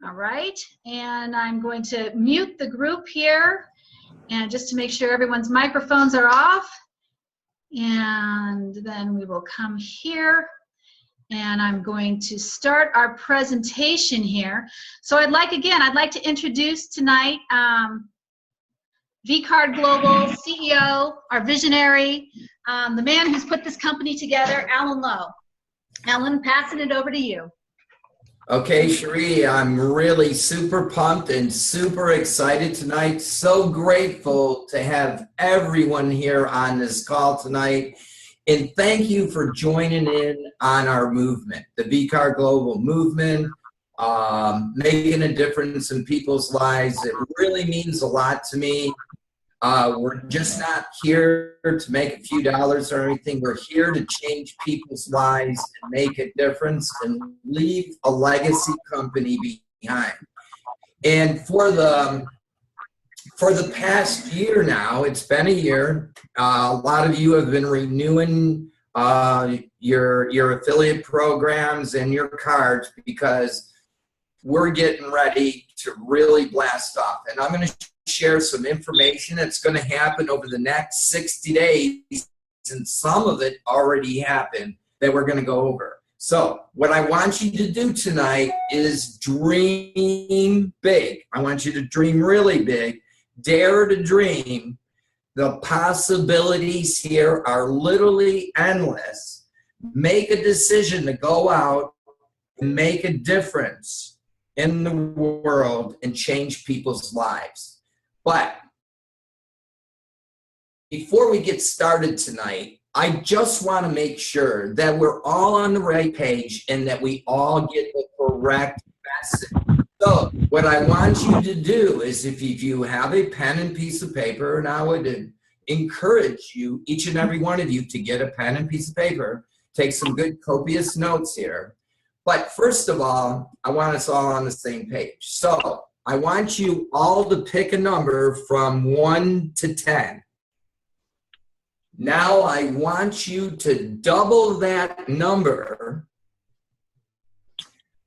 All right, and I'm going to mute the group here, and just to make sure everyone's microphones are off. And then we will come here, and I'm going to start our presentation here. So I'd like to introduce tonight vCard Global CEO, our visionary, the man who's put this company together, Alan Lowe. Alan, passing it over to you. Okay, Cherie, I'm really super pumped and super excited tonight. So grateful to have everyone here on this call tonight. And thank you for joining in on our movement, the vCard Global movement, making a difference in people's lives. It really means a lot to me. We're just not here to make a few dollars or anything. We're here to change people's lives and make a difference and leave a legacy company behind. And for the past year now, it's been a year. A lot of you have been renewing your affiliate programs and your cards because we're getting ready to really blast off. And I'm going to share some information that's going to happen over the next 60 days, and some of it already happened that we're going to go over. So what I want you to do tonight is dream big. I want you to dream really big. Dare to dream. The possibilities here are literally endless. Make a decision to go out and make a difference in the world and change people's lives. But before we get started tonight, I just want to make sure that we're all on the right page and that we all get the correct message. So what I want you to do is, if you have a pen and piece of paper, and I would encourage you, each and every one of you, to get a pen and piece of paper, take some good copious notes here. But first of all, I want us all on the same page. So I want you all to pick a number from 1 to 10. Now I want you to double that number.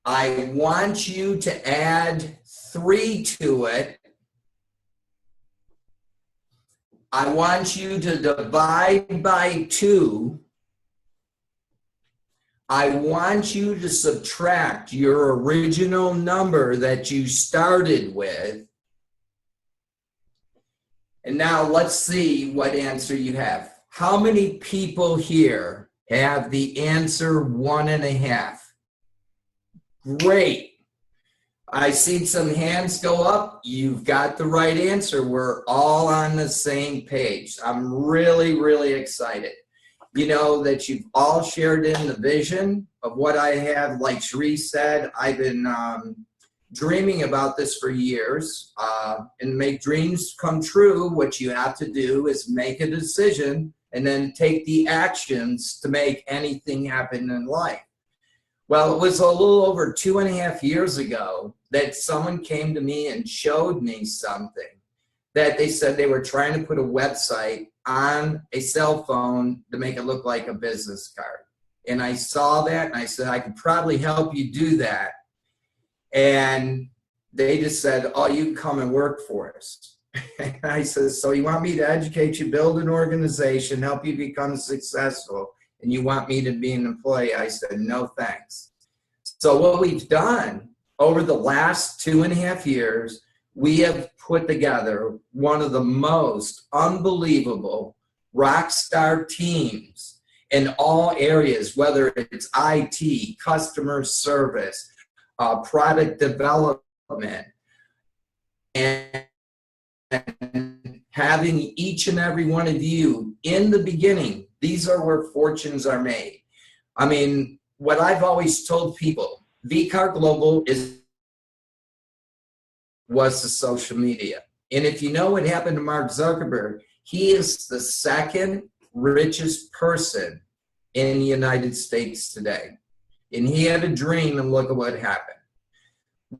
I want you to add 3 to it. I want you to divide by 2. I want you to subtract your original number that you started with. And now let's see what answer you have. How many people here have the answer 1.5? Great. I see some hands go up. You've got the right answer. We're all on the same page. I'm really, really excited. You know that you've all shared in the vision of what I have. Like Cherie said, I've been dreaming about this for years. And make dreams come true, what you have to do is make a decision and then take the actions to make anything happen in life. Well, it was a little over 2.5 years ago that someone came to me and showed me something that they said they were trying to put a website on a cell phone to make it look like a business card. And I saw that and I said, I could probably help you do that. And they just said, oh, you can come and work for us. And I said, so you want me to educate you, build an organization, help you become successful, and you want me to be an employee? I said, no, thanks. So what we've done over the last 2.5 years, we have put together one of the most unbelievable rock star teams in all areas, whether it's IT, customer service, product development, and having each and every one of you in the beginning. These are where fortunes are made. I mean, what I've always told people, vCard Global was the social media. And if you know what happened to Mark Zuckerberg, he is the second richest person in the United States today. And he had a dream, and look at what happened.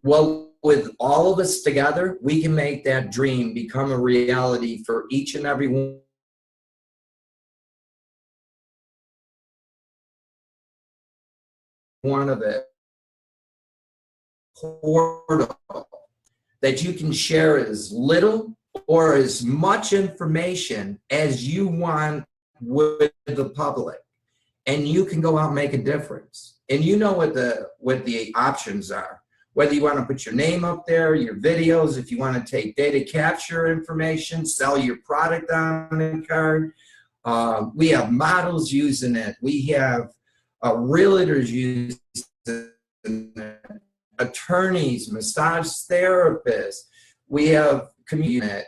Well, with all of us together, we can make that dream become a reality for each and every one of it. portal that you can share as little or as much information as you want with the public, and you can go out and make a difference. And you know what the options are. Whether you want to put your name up there, your videos, if you want to take data capture information, sell your product on vCard. We have models using it. We have realtors using it, attorneys, massage therapists. We have community.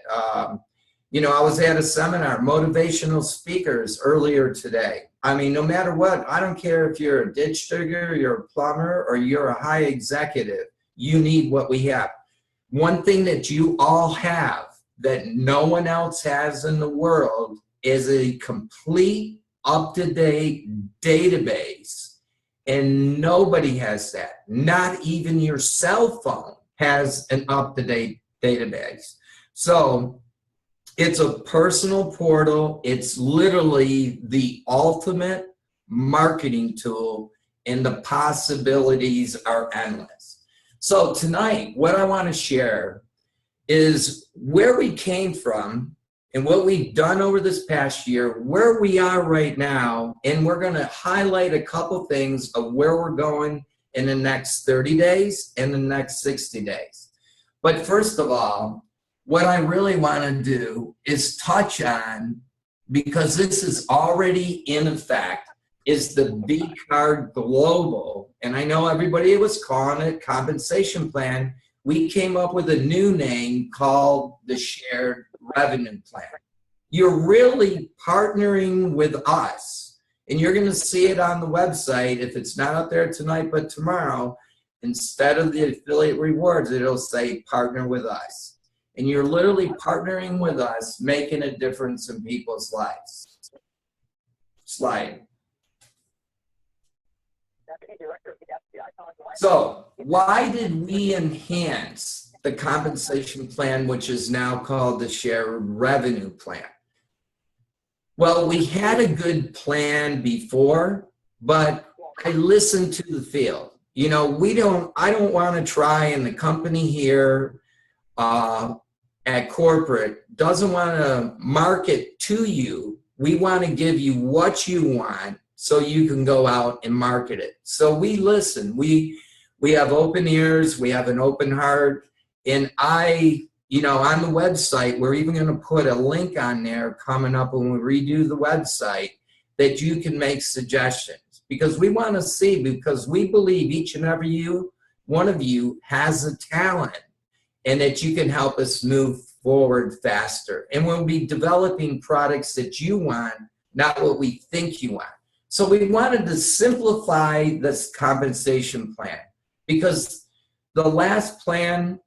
You know, I was at a seminar, motivational speakers earlier today. I mean, no matter what, I don't care if you're a ditch digger, you're a plumber, or you're a high executive, you need what we have. One thing that you all have that no one else has in the world is a complete, up-to-date database. And nobody has that. Not even your cell phone has an up-to-date database. So it's a personal portal. It's literally the ultimate marketing tool, and the possibilities are endless. So tonight, what I want to share is where we came from and what we've done over this past year, where we are right now, and we're going to highlight a couple things of where we're going in the next 30 days and the next 60 days. But first of all, what I really want to do is touch on, because this is already in effect, is the vCard Global. And I know everybody was calling it compensation plan. We came up with a new name called the Shared Revenue Plan. You're really partnering with us, and you're going to see it on the website. If it's not up there tonight but tomorrow, instead of the affiliate rewards, it'll say partner with us. And you're literally partnering with us, making a difference in people's lives. Slide. So why did we enhance the compensation plan, which is now called the Shared Revenue Plan? Well, we had a good plan before, but I listened to the field. You know, I don't want to try, and the company here at corporate doesn't want to market to you. We want to give you what you want so you can go out and market it. So we listen. We have open ears. We have an open heart. And you know, on the website, we're even going to put a link on there coming up when we redo the website that you can make suggestions, because we want to see, because we believe each and every one of you has a talent, and that you can help us move forward faster. And we'll be developing products that you want, not what we think you want. So we wanted to simplify this compensation plan, because the last plan,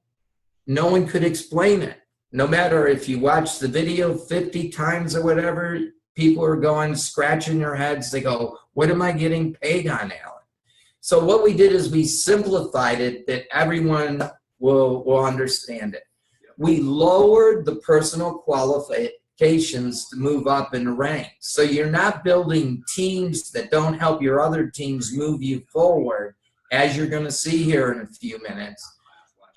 no one could explain it. No matter if you watch the video 50 times or whatever, people are going, scratching their heads. They go, what am I getting paid on, Alan? So what we did is we simplified it that everyone will understand it. We lowered the personal qualifications to move up in the ranks. So you're not building teams that don't help your other teams move you forward, as you're going to see here in a few minutes.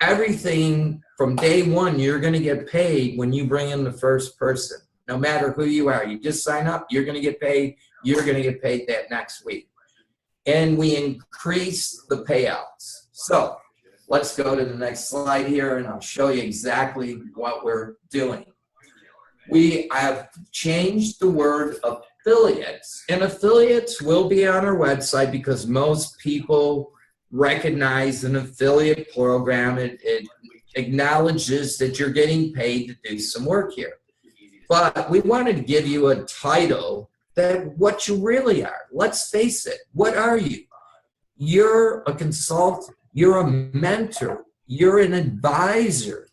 Everything from day one, you're going to get paid when you bring in the first person. No matter who you are, you just sign up, you're going to get paid. You're going to get paid that next week. And we increase the payouts. So let's go to the next slide here, and I'll show you exactly what we're doing. We have changed the word affiliates, and affiliates will be on our website because most people recognize an affiliate program. It acknowledges that you're getting paid to do some work here. But we wanted to give you a title that what you really are. Let's face it, what are you? You're a consultant, you're a mentor, you're an advisor.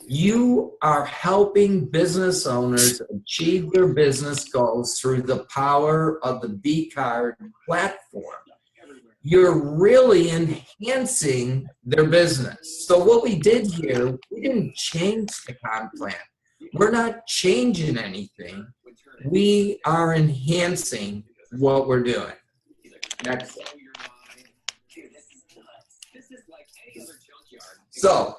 You are helping business owners achieve their business goals through the power of the vCard platform. You're really enhancing their business. So what we did here, we didn't change the comp plan. We're not changing anything. We are enhancing what we're doing. Next slide. So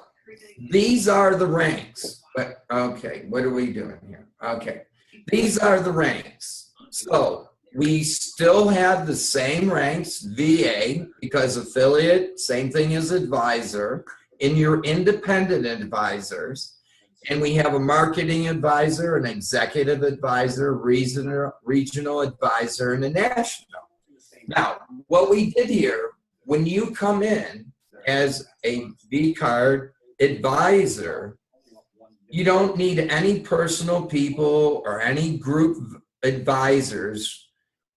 these are the ranks. But okay, what are we doing here? Okay, these are the ranks. So we still have the same ranks, VA, because affiliate, same thing as advisor, in your independent advisors. And we have a marketing advisor, an executive advisor, regional advisor, and a national. Now, what we did here, when you come in as a vCard advisor, you don't need any personal people or any group advisors.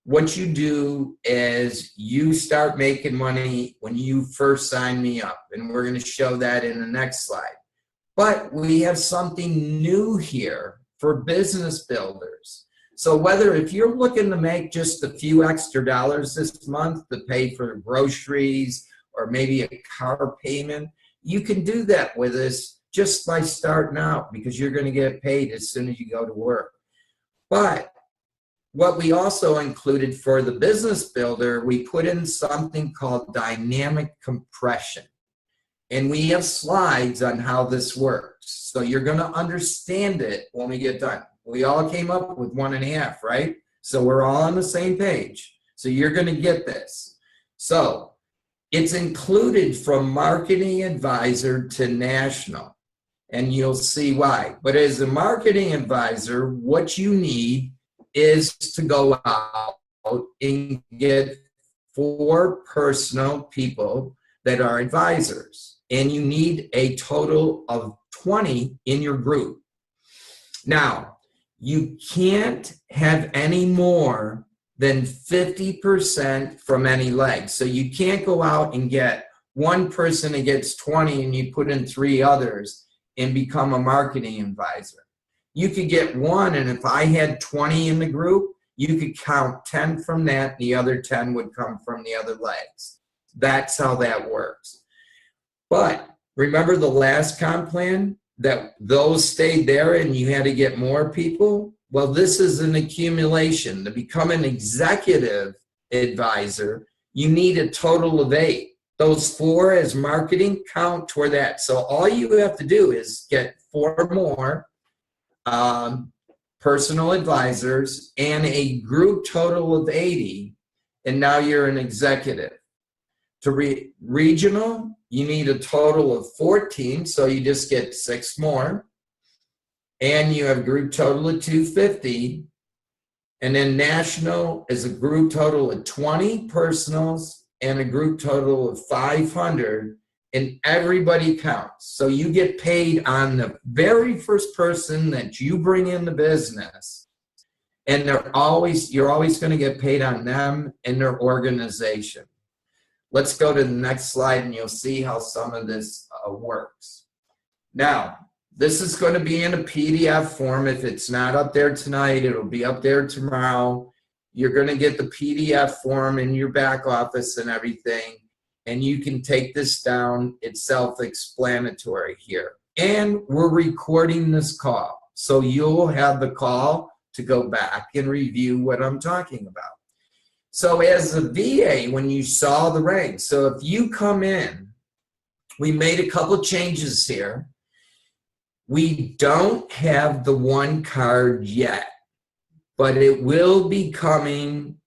What you do is you start making money when you first sign me up, and we're going to show that in the next slide. But we have something new here for business builders. So whether if you're looking to make just a few extra dollars this month to pay for groceries or maybe a car payment, you can do that with us just by starting out, because you're going to get paid as soon as you go to work. But what we also included for the business builder, we put in something called dynamic compression. And we have slides on how this works. So you're going to understand it when we get done. We all came up with 1.5, right? So we're all on the same page. So you're going to get this. So it's included from marketing advisor to national. And you'll see why. But as a marketing advisor, what you need is to go out and get 4 personal people that are advisors. And you need a total of 20 in your group. Now, you can't have any more than 50% from any leg. So you can't go out and get one person that gets 20 and you put in 3 others and become a marketing advisor. You could get one, and if I had 20 in the group, you could count 10 from that, and the other 10 would come from the other legs. That's how that works. But remember the last comp plan, that those stayed there and you had to get more people? Well, this is an accumulation. To become an executive advisor, you need a total of 8. Those 4 as marketing count toward that. So all you have to do is get 4 more personal advisors and a group total of 80, and now you're an executive. To regional, you need a total of 14, so you just get 6 more. And you have a group total of 250. And then national is a group total of 20 personals and a group total of 500. And everybody counts. So you get paid on the very first person that you bring in the business. And you're always going to get paid on them and their organization. Let's go to the next slide and you'll see how some of this works. Now, this is going to be in a PDF form. If it's not up there tonight, it'll be up there tomorrow. You're going to get the PDF form in your back office and everything. And you can take this down. It's self-explanatory here. And we're recording this call. So you'll have the call to go back and review what I'm talking about. So as a VA, when you saw the ranks, so if you come in, we made a couple changes here. We don't have the vCard yet, but it will be coming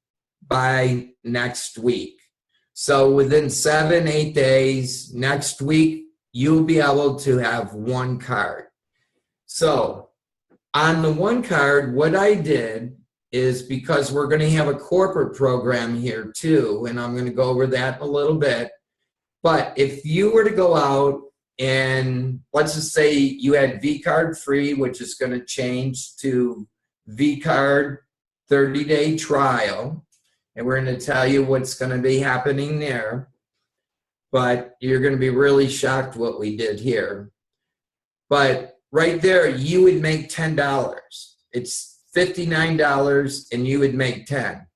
by next week. So within 7-8 days, next week, you'll be able to have vCard. So on the vCard, what I did is, because we're going to have a corporate program here too, and I'm going to go over that a little bit. But if you were to go out and let's just say you had vCard free, which is going to change to vCard 30-day trial, and we're going to tell you what's going to be happening there. But you're going to be really shocked what we did here. But right there, you would make $10. It's $59 and you would make 10.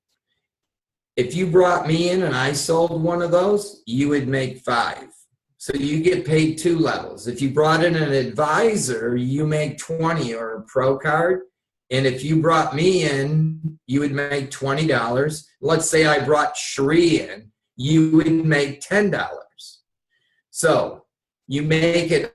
If you brought me in and I sold one of those, you would make 5. So you get paid 2 levels. If you brought in an advisor, you make 20 or a pro card. And if you brought me in, you would make $20. Let's say I brought Sheree in, you would make $10. So you make it,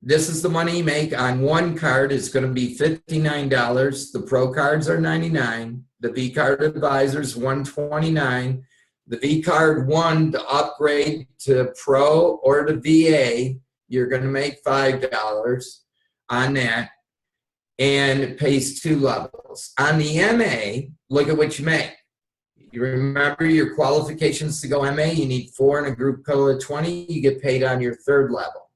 this is the money you make on one card is going to be $59. The Pro cards are $99. The vCard Advisor's $129. The vCard 1 to upgrade to Pro or to VA, you're going to make $5 on that. And it pays 2 levels. On the MA, look at what you make. You remember your qualifications to go MA, you need 4 and a group code of 20, you get paid on your 3rd level.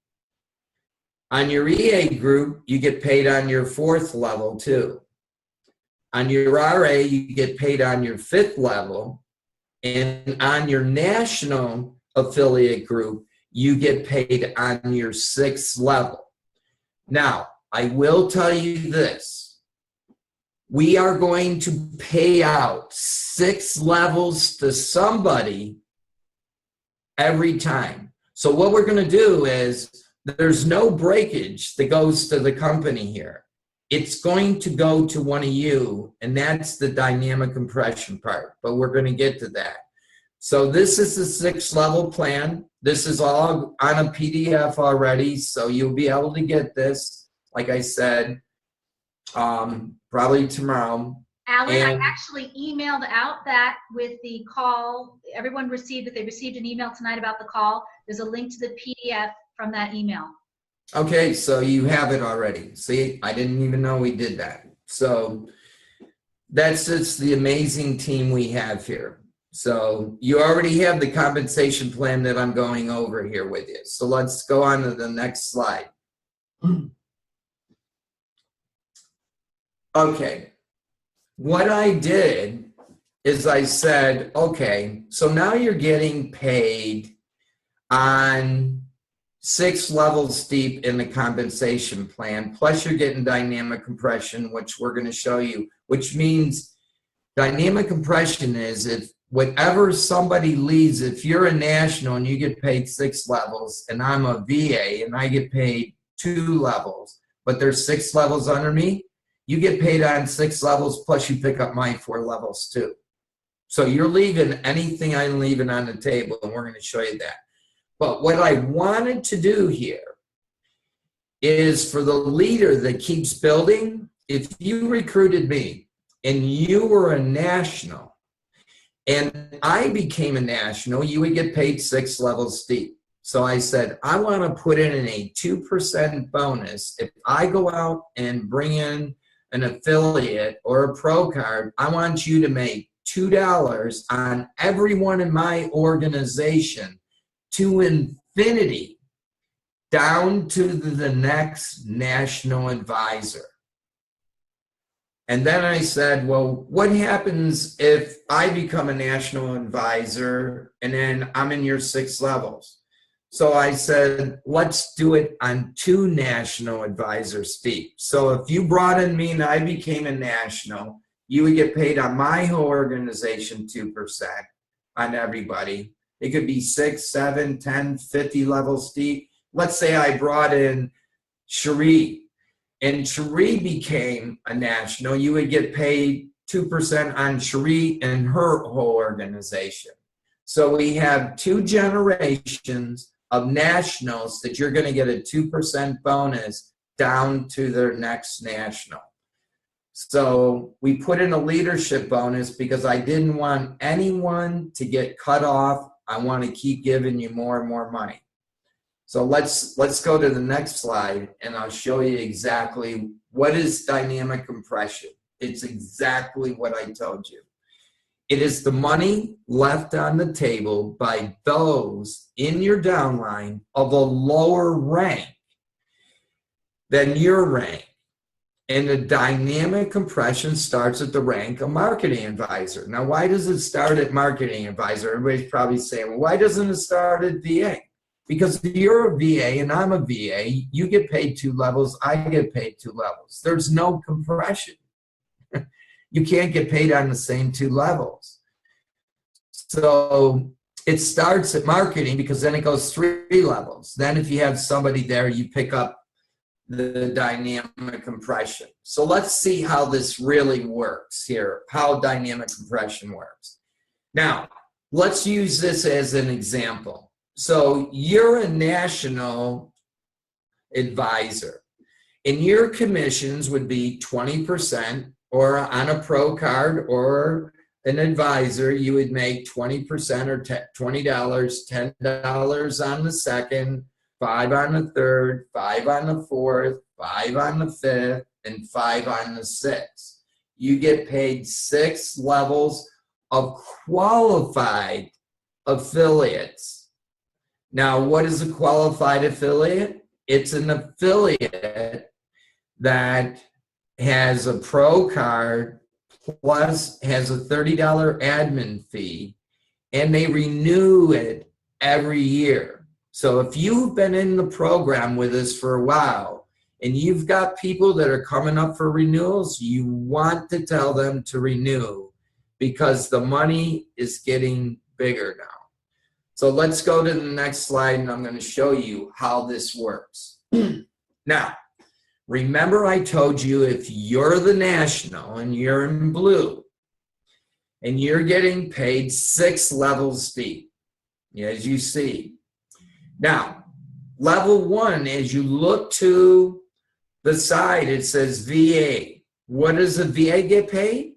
On your EA group, you get paid on your 4th level too. On your RA, you get paid on your 5th level. And on your national affiliate group, you get paid on your 6th level. Now, I will tell you this. We are going to pay out 6 levels to somebody every time. So what we're going to do is there's no breakage that goes to the company here. It's going to go to one of you, and that's the dynamic compression part, but we're going to get to that. So this is the 6th level plan. This is all on a PDF already, so you'll be able to get this, like I said, probably tomorrow. Alan, I actually emailed out that with the call. Everyone received that they received an email tonight about the call. There's a link to the PDF from that email. Okay, so you have it already. See, I didn't even know we did that. So that's just the amazing team we have here. So you already have the compensation plan that I'm going over here with you. So let's go on to the next slide. Okay, what I did is I said, okay, so now you're getting paid on 6 levels deep in the compensation plan, plus you're getting dynamic compression, which we're going to show you, which means dynamic compression is if whatever somebody leads, if you're a national and you get paid 6 levels and I'm a VA and I get paid 2 levels, but there's 6 levels under me, you get paid on 6 levels plus you pick up my 4 levels too. So you're leaving anything I'm leaving on the table, and we're going to show you that. But what I wanted to do here is for the leader that keeps building, if you recruited me and you were a national and I became a national, you would get paid 6 levels deep. So I said, I want to put in a 2% bonus. If I go out and bring in an affiliate or a pro card, I want you to make $2 on everyone in my organization to infinity, down to the next national advisor. And then I said, well, what happens if I become a national advisor and then I'm in your 6 levels? So I said, let's do it on 2 national advisors deep. So if you brought in me and I became a national, you would get paid on my whole organization 2% on everybody. It could be 6, 7, 10, 50 levels deep. Let's say I brought in Cherie, and Cherie became a national. You would get paid 2% on Cherie and her whole organization. So we have 2 generations of nationals that you're going to get a 2% bonus down to their next national. So we put in a leadership bonus because I didn't want anyone to get cut off. I want to keep giving you more and more money. So let's go to the next slide, and I'll show you exactly what is dynamic compression. It's exactly what I told you. It is the money left on the table by those in your downline of a lower rank than your rank. And the dynamic compression starts at the rank of marketing advisor. Now, why does it start at marketing advisor? Everybody's probably saying, well, why doesn't it start at VA? Because you're a VA and I'm a VA, you get paid 2 levels, I get paid 2 levels. There's no compression. You can't get paid on the same 2 levels. So it starts at marketing because then it goes 3 levels. Then if you have somebody there, you pick up the dynamic compression. So let's see how this really works here, how dynamic compression works. Now, let's use this as an example. So you're a national advisor, and your commissions would be 20%, or on a pro card or an advisor, you would make 20% or $20, $10 on the second, 5 on the third, 5 on the fourth, 5 on the fifth, and 5 on the sixth. You get paid 6 levels of qualified affiliates. Now, what is a qualified affiliate? It's an affiliate that has a pro card plus has a $30 admin fee, and they renew it every year. So if you've been in the program with us for a while and you've got people that are coming up for renewals, you want to tell them to renew because the money is getting bigger now. So let's go to the next slide, and I'm going to show you how this works. Now, remember I told you if you're the national and you're in blue and you're getting paid 6 levels deep, as you see. Now, level 1, as you look to the side, it says VA. What does a VA get paid?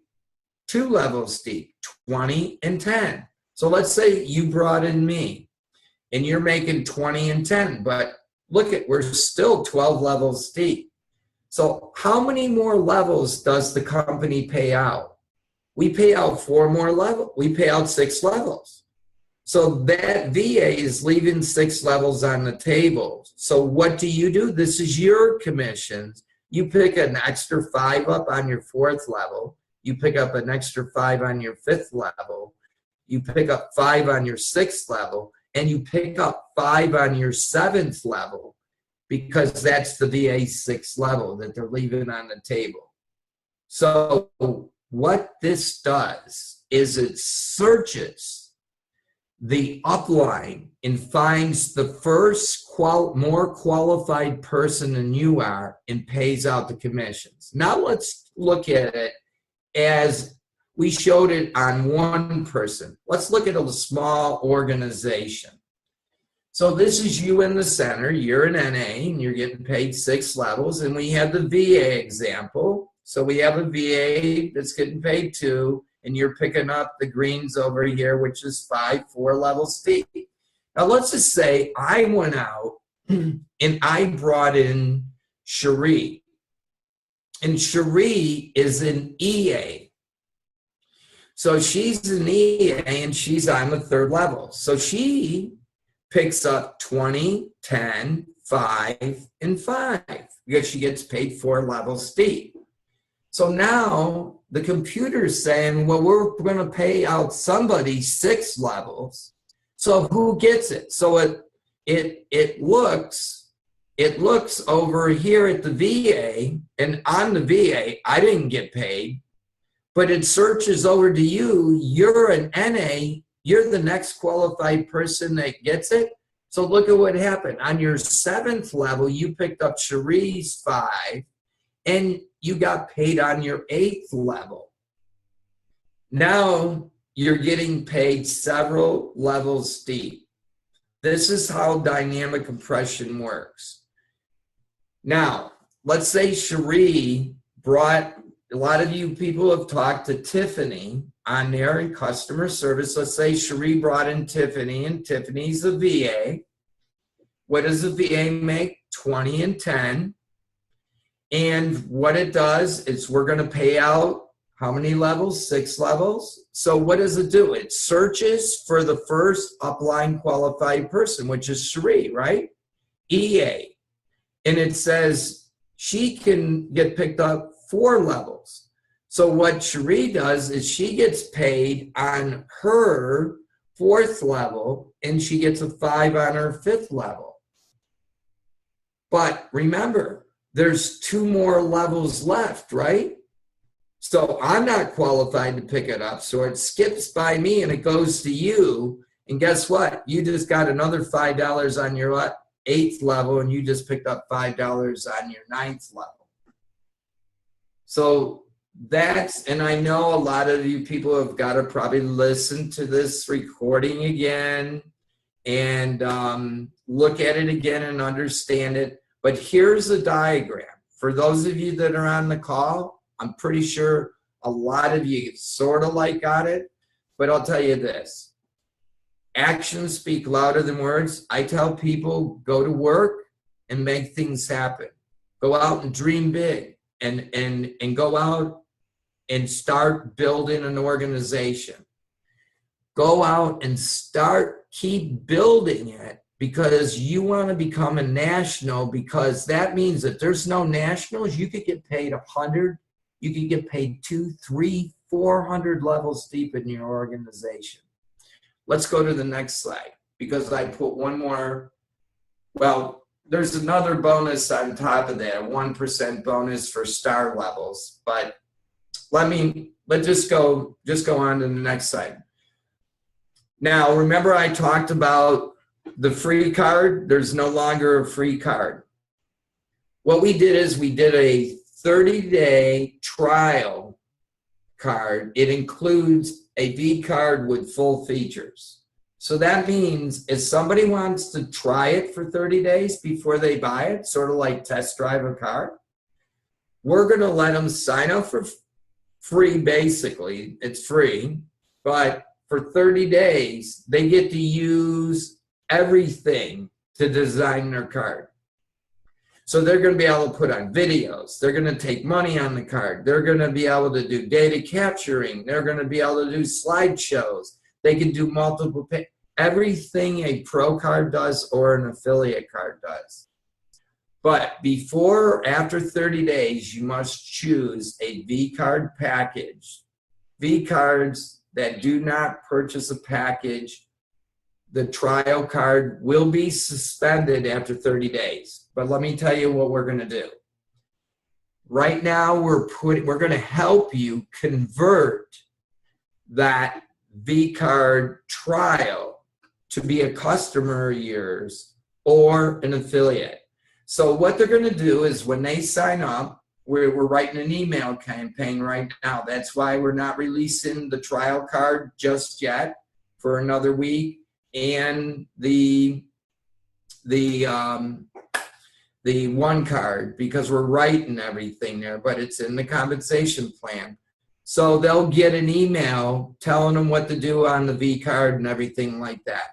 2 levels deep, 20 and 10. So let's say you brought in me and you're making 20 and 10, but look at, we're still 12 levels deep. So how many more levels does the company pay out? We pay out 4 more levels. We pay out 6 levels. So that VA is leaving 6 levels on the table. So what do? This is your commissions. You pick an extra 5 up on your 4th level. You pick up an extra 5 on your 5th level. You pick up 5 on your 6th level, and you pick up 5 on your 7th level, because that's the VA 6th level that they're leaving on the table. So what this does is it searches the upline and finds the first more qualified person than you are and pays out the commissions. Now let's look at it as we showed it on one person. Let's look at a small organization. So this is you in the center. You're an NA and you're getting paid 6 levels. And we have the VA example. So we have a VA that's getting paid 2, and you're picking up the greens over here, which is 5, 4 levels deep. Now let's just say I went out and I brought in Cherie. And Cherie is an EA. So she's an EA and she's on the 3rd level. So she picks up 20, 10, 5, and 5 because she gets paid 4 levels deep. So now the computer's saying, well, we're going to pay out somebody 6 levels. So who gets it? So it looks over here at the VA, and on the VA, I didn't get paid. But it searches over to you. You're an NA. You're the next qualified person that gets it. So look at what happened. On your 7th level, you picked up Cherie's 5, and you got paid on your 8th level. Now you're getting paid several levels deep. This is how dynamic compression works. Now, let's say Cherie brought, a lot of you people have talked to Tiffany on there in customer service. Let's say Cherie brought in Tiffany, and Tiffany's a VA. What does the VA make? 20 and 10. And what it does is we're going to pay out how many levels? 6 levels. So what does it do? It searches for the first upline qualified person, which is Cherie, right? EA. And it says she can get picked up 4 levels. So what Cherie does is she gets paid on her 4th level, and she gets a 5 on her 5th level. But remember, there's 2 more levels left, right? So I'm not qualified to pick it up, so it skips by me and it goes to you. And guess what? You just got another $5 on your 8th level, and you just picked up $5 on your 9th level. So that's, and I know a lot of you people have got to probably listen to this recording again and look at it again and understand it. But here's a diagram. For those of you that are on the call, I'm pretty sure a lot of you sort of like got it, but I'll tell you this. Actions speak louder than words. I tell people, go to work and make things happen. Go out and dream big and go out and start building an organization. Go out and keep building it, because you want to become a national, because that means that there's no nationals. You could get paid 100, you could get paid 200, 300, 400 levels deep in your organization. Let's go to the next slide, because I put one more. Well, there's another bonus on top of that, a 1% bonus for star let's just go on to the next slide. Now, remember I talked about the free card? There's no longer a free card. What we did is we did a 30-day trial card. It includes a vCard with full features. So that means if somebody wants to try it for 30 days before they buy it, sort of like test drive a car, we're going to let them sign up for free, basically. It's free, but for 30 days, they get to use everything to design their card. So they're going to be able to put on videos. They're going to take money on the card. They're going to be able to do data capturing. They're going to be able to do slideshows. They can do multiple, everything a pro card does or an affiliate card does. But before or after 30 days, you must choose a vCard package. vCards that do not purchase a package, the trial card will be suspended after 30 days. But let me tell you what we're going to do. Right now, we're going to help you convert that vCard trial to be a customer of yours or an affiliate. So what they're going to do is when they sign up, we're writing an email campaign right now. That's why we're not releasing the trial card just yet for another week, and the one card, because we're writing everything there, but it's in the compensation plan. So they'll get an email telling them what to do on the vCard and everything like that.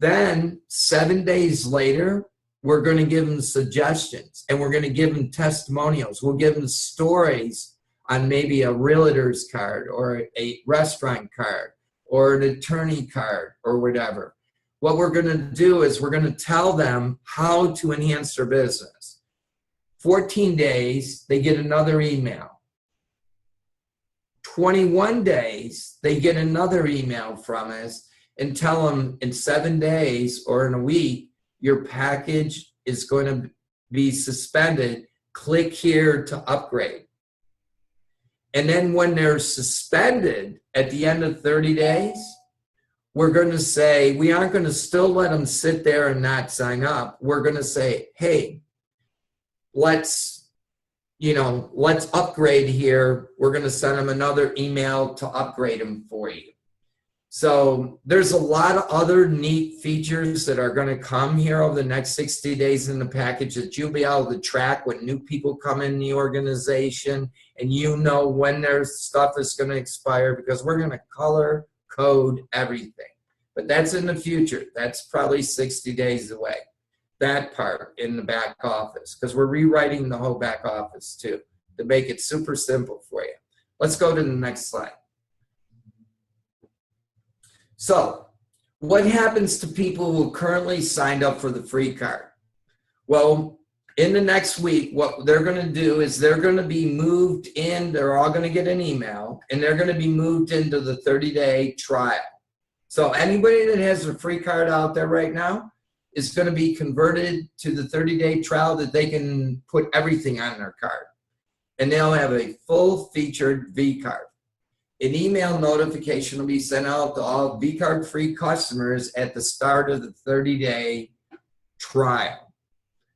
Then 7 days later, we're going to give them suggestions, and we're going to give them testimonials. We'll give them stories on maybe a realtor's card or a restaurant card or an attorney card or whatever. What we're going to do is we're going to tell them how to enhance their business. 14 days, they get another email. 21 days, they get another email from us and tell them in 7 days or in a week, your package is going to be suspended. Click here to upgrade. And then when they're suspended at the end of 30 days, we're going to say, we aren't going to still let them sit there and not sign up. We're going to say, hey, let's upgrade here. We're going to send them another email to upgrade them for you. So there's a lot of other neat features that are going to come here over the next 60 days in the package that you'll be able to track when new people come in the organization, and you know when their stuff is going to expire, because we're going to color code everything. But that's in the future. That's probably 60 days away. That part in the back office, because we're rewriting the whole back office too to make it super simple for you. Let's go to the next slide. So what happens to people who currently signed up for the free card? Well, in the next week, what they're going to do is they're going to be moved in. They're all going to get an email, and they're going to be moved into the 30-day trial. So anybody that has a free card out there right now is going to be converted to the 30-day trial that they can put everything on their card. And they'll have a full-featured vCard. An email notification will be sent out to all vCard free customers at the start of the 30-day trial.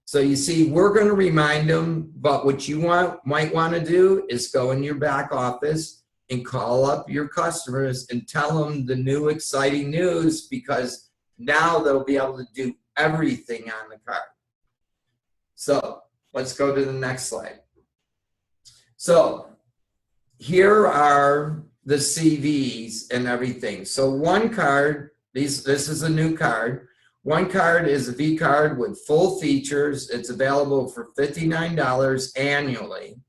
So you see, we're going to remind them, but what you might want to do is go in your back office and call up your customers and tell them the new exciting news, because Now they'll be able to do everything on the card. So let's go to the next slide. So here are the CVs and everything. So one card, this is a new card. One card is a vCard with full features. It's available for $59 annually.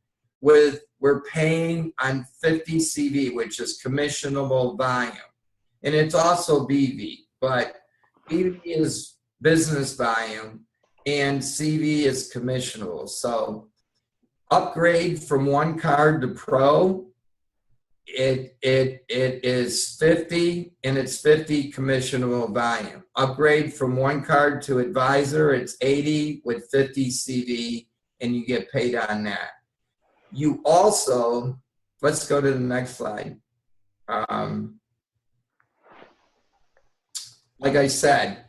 We're paying on 50 CV, which is commissionable volume. And it's also BV, but BV is business volume and CV is commissionable. So upgrade from one card to Pro, it is 50 and it's 50 commissionable volume. Upgrade from one card to Advisor, it's 80 with 50 CV and you get paid on that. You also, let's go to the next slide. Like I said,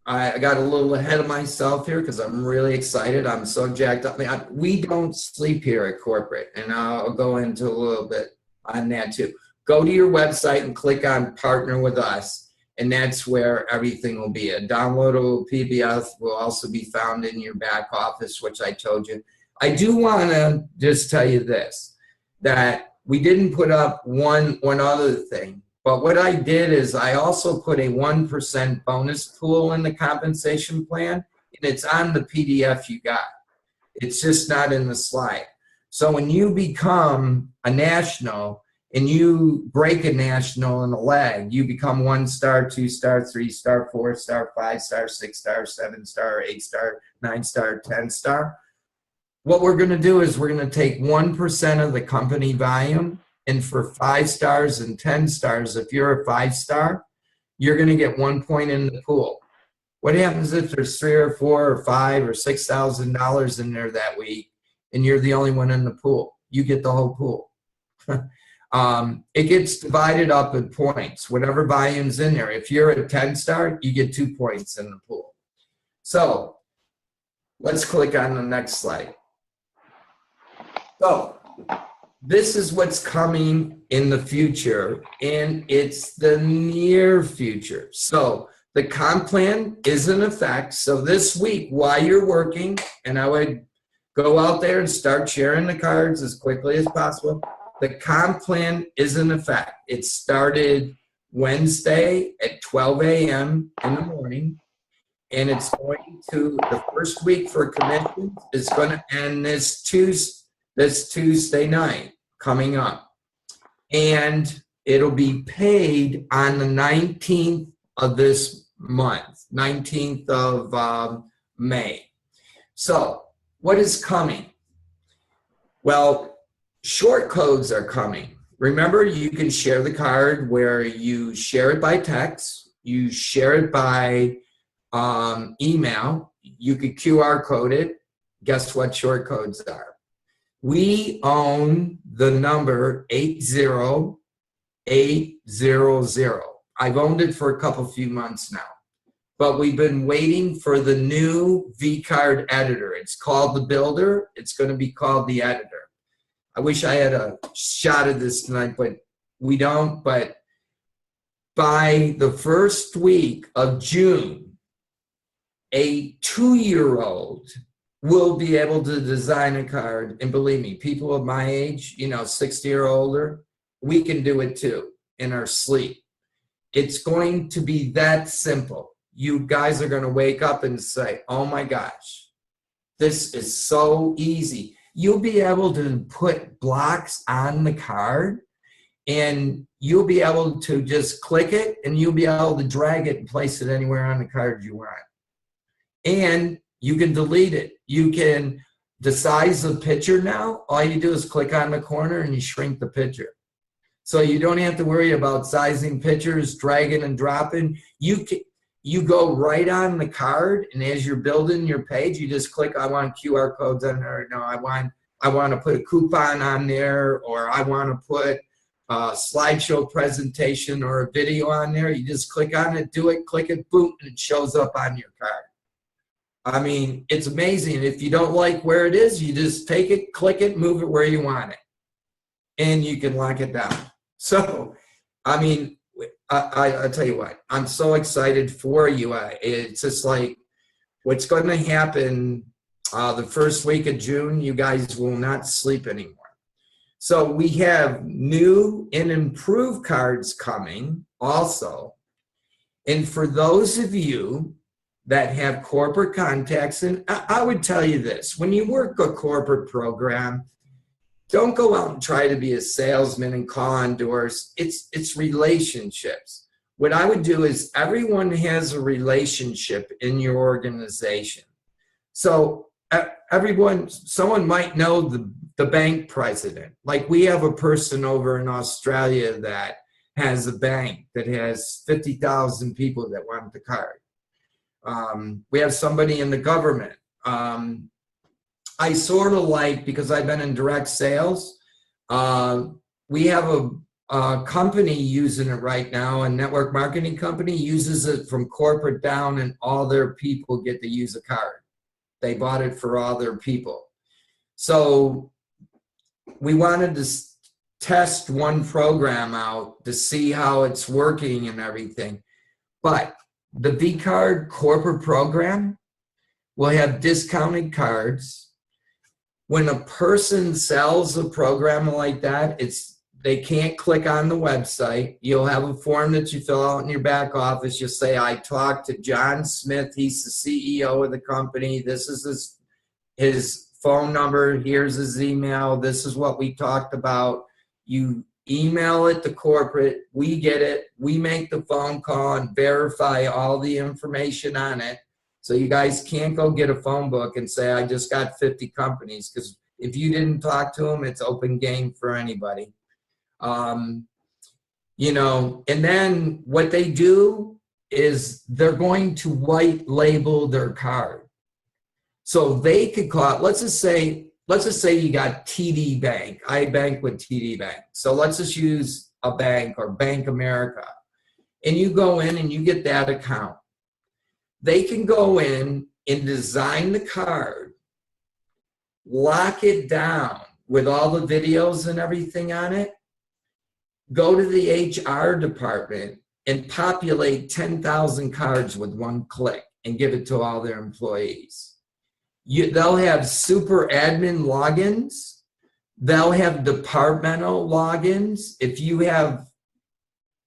I got a little ahead of myself here because I'm really excited. I'm so jacked up. We don't sleep here at corporate, and I'll go into a little bit on that too. Go to your website and click on Partner with Us, and that's where everything will be. A downloadable PDF will also be found in your back office, which I told you. I do want to just tell you this, that we didn't put up one other thing. But what I did is I also put a 1% bonus pool in the compensation plan, and it's on the PDF you got. It's just not in the slide. So when you become a national and you break a national in a leg, you become 1-star, 2-star, 3-star, 4-star, 5-star, 6-star, 7-star, 8-star, 9-star, 10-star. What we're going to do is we're going to take 1% of the company volume, and for 5 stars and 10 stars, if you're a 5-star, you're going to get 1 point in the pool. What happens if there's $3 or $4 or $5 or $6,000 in there that week, and you're the only one in the pool? You get the whole pool. It gets divided up in points, whatever volume's in there. If you're a 10-star, you get 2 points in the pool. So let's click on the next slide. So this is what's coming in the future, and it's the near future. So the comp plan is in effect. So this week, while you're working, and I would go out there and start sharing the cards as quickly as possible, the comp plan is in effect. It started Wednesday at 12 a.m. in the morning, and it's going to, the first week for commissions is going to end this Tuesday night coming up, and it'll be paid on the 19th of this month, 19th of May. So what is coming? Well, short codes are coming. Remember, you can share the card where you share it by text, you share it by email, you could QR code it. Guess what short codes are? We own the number 80800. I've owned it for a few months now, but we've been waiting for the new vCard editor. It's called the Builder. It's going to be called the Editor. I wish I had a shot of this tonight, but we don't. But by the first week of June, a 2-year-old will be able to design a card. And believe me, people of my age, 60 or older, we can do it too in our sleep. It's going to be that simple. You guys are going to wake up and say, oh my gosh, this is so easy. You'll be able to put blocks on the card, and you'll be able to just click it, and you'll be able to drag it and place it anywhere on the card you want. And you can delete it. You can, the size of the picture now, all you do is click on the corner and you shrink the picture. So you don't have to worry about sizing pictures, dragging and dropping. You go right on the card, and as you're building your page, you just click, I want QR codes on there. No, I want to put a coupon on there, or I want to put a slideshow presentation or a video on there. You just click on it, do it, click it, boom, and it shows up on your card. I mean, it's amazing. If you don't like where it is, you just take it, click it, move it where you want it, and you can lock it down. So, I mean, I'll tell you what, I'm so excited for you. It's just like what's going to happen the first week of June, you guys will not sleep anymore. So we have new and improved cards coming also. And for those of you that have corporate contacts, and I would tell you this, when you work a corporate program, don't go out and try to be a salesman and call on doors. It's relationships. What I would do is everyone has a relationship in your organization. So someone might know the bank president. Like we have a person over in Australia that has a bank that has 50,000 people that want the card. We have somebody in the government. I sort of like, because I've been in direct sales, we have a company using it right now, a network marketing company uses it from corporate down, and all their people get to use a card. They bought it for all their people. So we wanted to test one program out to see how it's working and everything. But the vCard corporate program will have discounted cards. When a person sells a program like that, they can't click on the website. You'll have a form that you fill out in your back office. You'll say, I talked to John Smith. He's the CEO of the company. This is his phone number. Here's his email. This is what we talked about. You email it to corporate. We get it. We make the phone call and verify all the information on it. So you guys can't go get a phone book and say, I just got 50 companies, because if you didn't talk to them, it's open game for anybody. You know, and then what they do is they're going to white label their card. So they could call, let's just say you got TD Bank. I bank with TD Bank. So let's just use a bank or Bank America. And you go in and you get that account. They can go in and design the card, lock it down with all the videos and everything on it, go to the HR department and populate 10,000 cards with one click and give it to all their employees. They'll have super admin logins. They'll have departmental logins. If you have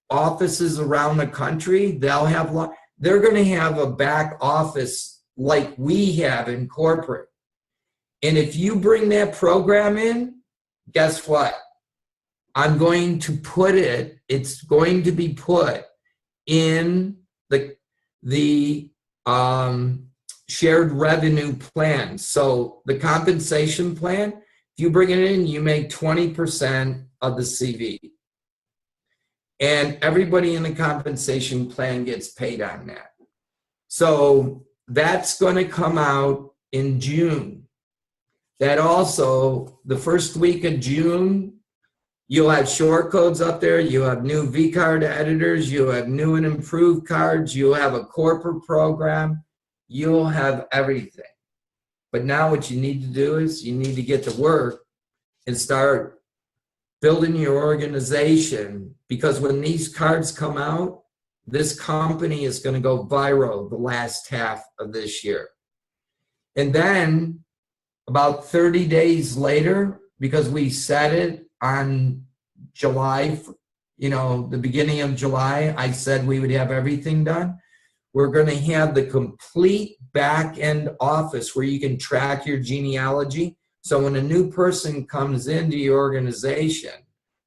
offices around the country, they'll have they're going to have a back office like we have in corporate. And if you bring that program in, guess what? I'm going to put it's going to be put in the shared revenue plan. So the compensation plan, if you bring it in, you make 20% of the CV. And everybody in the compensation plan gets paid on that. So that's going to come out in June. That also, the first week of June, you'll have short codes up there. You'll have new vCard editors. You'll have new and improved cards. You'll have a corporate program. You'll have everything. But now what you need to do is you need to get to work and start building your organization, because when these cards come out, this company is going to go viral the last half of this year. And then about 30 days later, because we set it on July, the beginning of July, I said we would have everything done. We're going to have the complete back-end office where you can track your genealogy. So when a new person comes into your organization,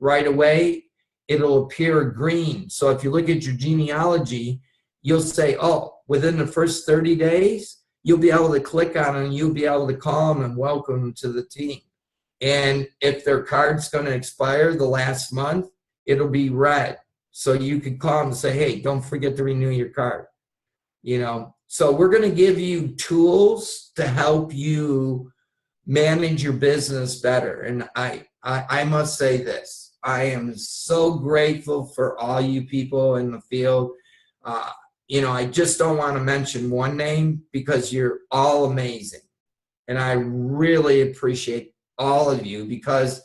right away, it'll appear green. So if you look at your genealogy, you'll say, oh, within the first 30 days, you'll be able to click on it and you'll be able to call them and welcome them to the team. And if their card's going to expire the last month, it'll be red. So you can call them and say, hey, don't forget to renew your card. So we're going to give you tools to help you manage your business better. And I must say this. I am so grateful for all you people in the field. I just don't want to mention one name because you're all amazing. And I really appreciate all of you, because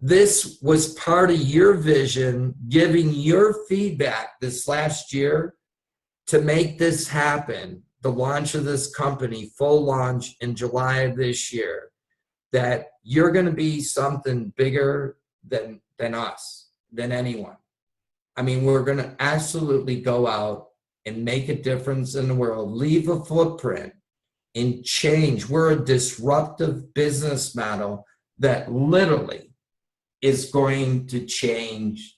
This was part of your vision, giving your feedback this last year to make this happen, the launch of this company, full launch in July of this year, that you're going to be something bigger than us, than anyone. I mean, we're going to absolutely go out and make a difference in the world, leave a footprint and change. We're a disruptive business model that literally is going to change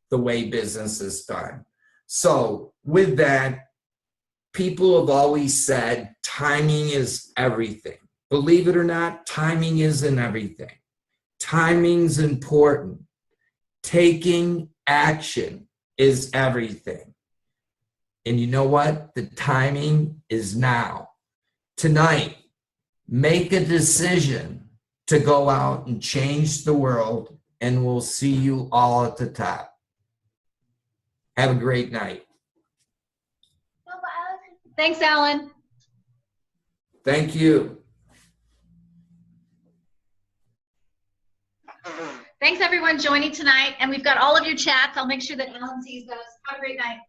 the way business is done. So with that, people have always said timing is everything. Believe it or not, timing isn't everything. Timing's important. Taking action is everything. And you know what? The timing is now. Tonight, make a decision to go out and change the world, and we'll see you all at the top. Have a great night. Thanks, Alan. Thank you. Thanks, everyone, joining tonight. And we've got all of your chats. I'll make sure that Alan sees those. Have a great night.